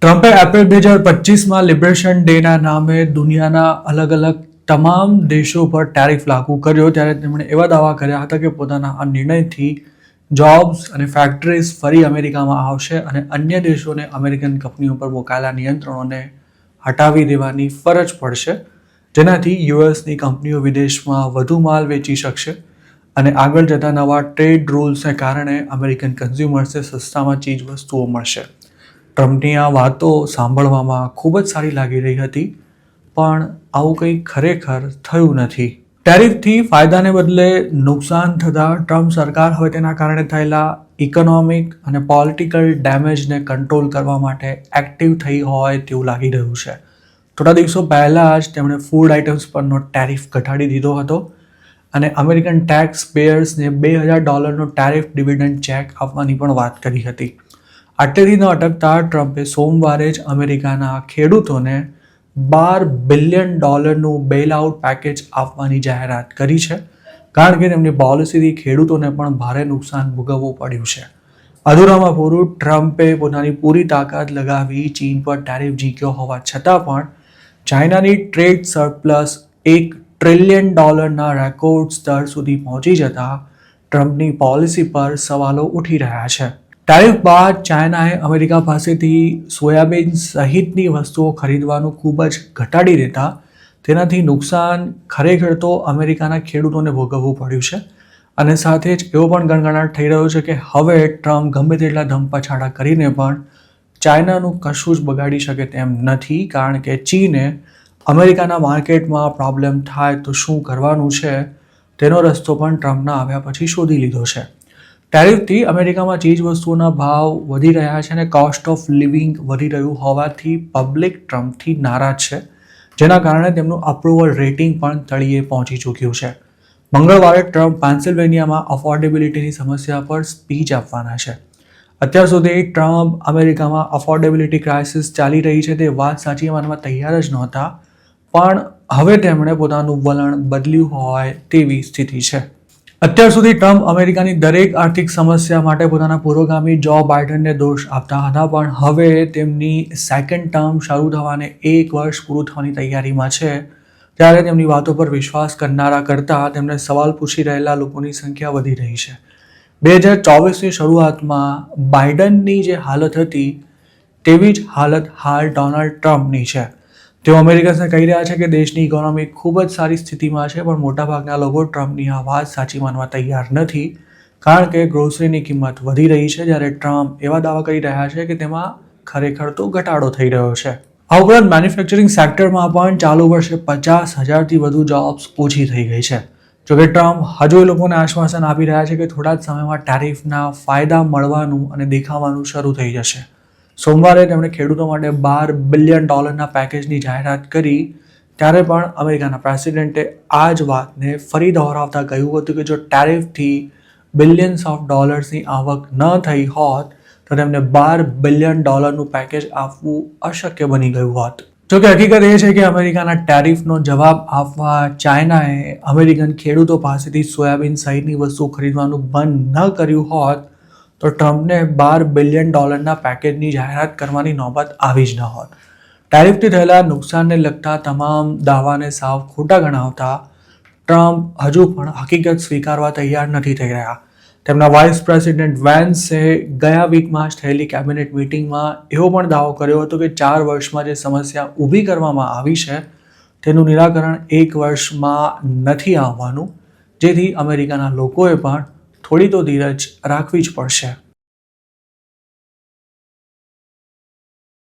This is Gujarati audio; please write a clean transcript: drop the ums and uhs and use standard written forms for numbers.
ટ્રમ્પે એપ્રિલ 2025માં લિબરેશન ડેના નામે દુનિયાના અલગ અલગ તમામ દેશો પર ટેરિફ લાગુ કર્યો ત્યારે તેમણે એવા દાવા કર્યા હતા કે પોતાના આ નિર્ણયથી જોબ્સ અને ફેક્ટરીઝ ફરી અમેરિકામાં આવશે અને અન્ય દેશોને અમેરિકન કંપનીઓ પર મુકાયેલા નિયંત્રણોને હટાવી દેવાની ફરજ પડશે, જેનાથી યુએસની કંપનીઓ વિદેશમાં વધુ માલ વેચી શકશે અને આગળ જતા નવા ટ્રેડ રૂલ્સને કારણે અમેરિકન કન્ઝ્યુમર્સને સસ્તામાં ચીજ વસ્તુઓ મળશે. ટ્રમ્પની આ વાતો સાંભળવામાં ખૂબ જ સારી લાગી રહી હતી, પણ આવું કંઈ ખરેખર થયું નથી. ટેરિફથી ફાયદાને બદલે નુકસાન થતાં ટ્રમ્પ સરકાર હવે તેના કારણે થયેલા ઇકોનોમિક અને પોલિટિકલ ડેમેજને કંટ્રોલ કરવા માટે એક્ટિવ થઈ હોય તેવું લાગી રહ્યું છે. થોડા દિવસો પહેલાં જ તેમણે ફૂડ આઇટમ્સ પરનો ટેરિફ ઘટાડી દીધો હતો અને અમેરિકન ટેક્સ પેયર્સને $2,000નો ટેરિફ ડિવિડન્ડ ચેક આપવાની પણ વાત કરી હતી. આટલેથી ન અટકતા ટ્રમ્પે સોમવારે જ અમેરિકાના ખેડૂતોને $12 બિલિયનનું બેલઆઉટ પેકેજ આપવાની જાહેરાત કરી છે, કારણ કે તેમની પોલિસીથી ખેડૂતોને પણ ભારે નુકસાન ભોગવવું પડ્યું છે. અધૂરામાં પૂરું, ટ્રમ્પે પોતાની પૂરી તાકાત લગાવી ચીન પર ટેરિફ ઝીક્યો હોવા છતાં પણ ચાઇનાની ટ્રેડ સરપ્લસ $1 ટ્રિલિયન રેકોર્ડ સ્તર સુધી પહોંચી જતા ટ્રમ્પની પોલિસી પર સવાલો ઉઠી રહ્યા છે. ટેરિફ બાદ ચાઇનાએ અમેરિકા પાસેથી સોયાબીન સહિતની વસ્તુઓ ખરીદવાનું ખૂબ જ ઘટાડી દેતા તેનાથી નુકસાન ખરેખર તો અમેરિકાના ખેડૂતોને ભોગવવું પડ્યું છે અને સાથે જ એવો પણ ગણગણાટ થઈ રહ્યો છે કે હવે ટ્રમ્પ ગમે તેટલા ધમપછાડા કરીને પણ ચાઇનાનું કશું જ બગાડી શકે તેમ નથી, કારણ કે ચીને અમેરિકાના માર્કેટમાં પ્રોબ્લેમ થાય તો શું કરવાનું છે તેનો રસ્તો પણ ટ્રમ્પના આવ્યા પછી શોધી લીધો છે. ટેરિફથી અમેરિકામાં ચીજ વસ્તુઓના ભાવ વધી રહ્યા છે અને કોસ્ટ ઓફ લિવિંગ વધી રહ્યું હોવાથી પબ્લિક ટ્રમ્પથી નારાજ છે, જેના કારણે તેમનું અપ્રુવલ રેટિંગ પણ તળિયે પહોંચી ચૂક્યું છે. મંગળવારે ટ્રમ્પ પેન્સિલ્વેનિયામાં અફોર્ડેબિલિટીની સમસ્યા પર સ્પીચ આપવાના છે. અત્યાર સુધી ટ્રમ્પ અમેરિકામાં અફોર્ડેબિલિટી ક્રાઇસિસ ચાલી રહી છે તે વાત સાચી માનવા તૈયાર જ નહોતા, પણ હવે તેમણે પોતાનું વલણ બદલ્યું હોય તેવી સ્થિતિ છે. અત્યાર સુધી ટ્રમ્પ અમેરિકાની દરેક આર્થિક સમસ્યા માટે પોતાના પૂર્વગામી જો બાઇડનને દોષ આપતા હતા, પણ હવે તેમની સેકન્ડ ટર્મ શરૂ થવાને 1 વર્ષ પૂરું થવાની તૈયારીમાં છે ત્યારે તેમની વાતો પર વિશ્વાસ કરનારા કરતાં તેમને સવાલ પૂછી રહેલા લોકોની સંખ્યા વધી રહી છે. 2024ની શરૂઆતમાં બાઇડનની જે હાલત હતી તેવી જ હાલત હાલ ડોનાલ્ડ ટ્રમ્પની છે. તેઓ અમેરિકન્સને કહી રહ્યા છે કે દેશની ઇકોનોમી ખૂબ જ સારી સ્થિતિમાં છે, પણ મોટાભાગના લોકો ટ્રમ્પની આ વાત સાચી માનવા તૈયાર નથી, કારણ કે ગ્રોસરીની કિંમત વધી રહી છે, જ્યારે ટ્રમ્પ એવા દાવા કરી રહ્યા છે કે તેમાં ખરેખર તો ઘટાડો થઈ રહ્યો છે. આ ઉપરાંત મેન્યુફેક્ચરિંગ સેક્ટરમાં પણ ચાલુ વર્ષે 50,000થી વધુ જોબ્સ ઓછી થઈ ગઈ છે. જોકે ટ્રમ્પ હજુ એ લોકોને આશ્વાસન આપી રહ્યા છે કે થોડા જ સમયમાં ટેરિફના ફાયદા મળવાનું અને દેખાવાનું શરૂ થઈ જશે. સોમવારે તેમણે ખેડૂતો માટે $12 બિલિયન પેકેજની જાહેરાત કરી ત્યારે પણ અમેરિકાના પ્રેસિડેન્ટે આ જ વાતને ફરી દોહરાવતા કહ્યું હતું કે જો ટેરિફથી બિલિયન્સ ઓફ ડોલર્સની આવક ન થઈ હોત તો તેમને $12 બિલિયન પેકેજ આપવું અશક્ય બની ગયું હોત. જોકે હકીકત એ છે કે અમેરિકાના ટેરિફનો જવાબ આપવા ચાઇનાએ અમેરિકન ખેડૂતો પાસેથી સોયાબીન સહિતની વસ્તુ ખરીદવાનું બંધ ન કર્યું હોત તો ટ્રમ્પને $12 બિલિયન પેકેજની જાહેરાત કરવાની નોબત આવી જ ન હોત. ટેરિફથી થયેલા નુકસાનને લગતા તમામ દાવાને સાવ ખોટા ગણાવતા ટ્રમ્પ હજુ પણ હકીકત સ્વીકારવા તૈયાર નથી થઈ રહ્યા. તેમના વાઇસ પ્રેસિડેન્ટ વેન્સે ગયા વીકમાં જ થયેલી કેબિનેટ મિટિંગમાં એવો પણ દાવો કર્યો હતો કે 4 વર્ષમાં જે સમસ્યા ઊભી કરવામાં આવી છે તેનું નિરાકરણ 1 વર્ષમાં નથી આવવાનું, જેથી અમેરિકાના લોકોએ પણ થોડી તો ધીરજ રાખવી જ પડશે.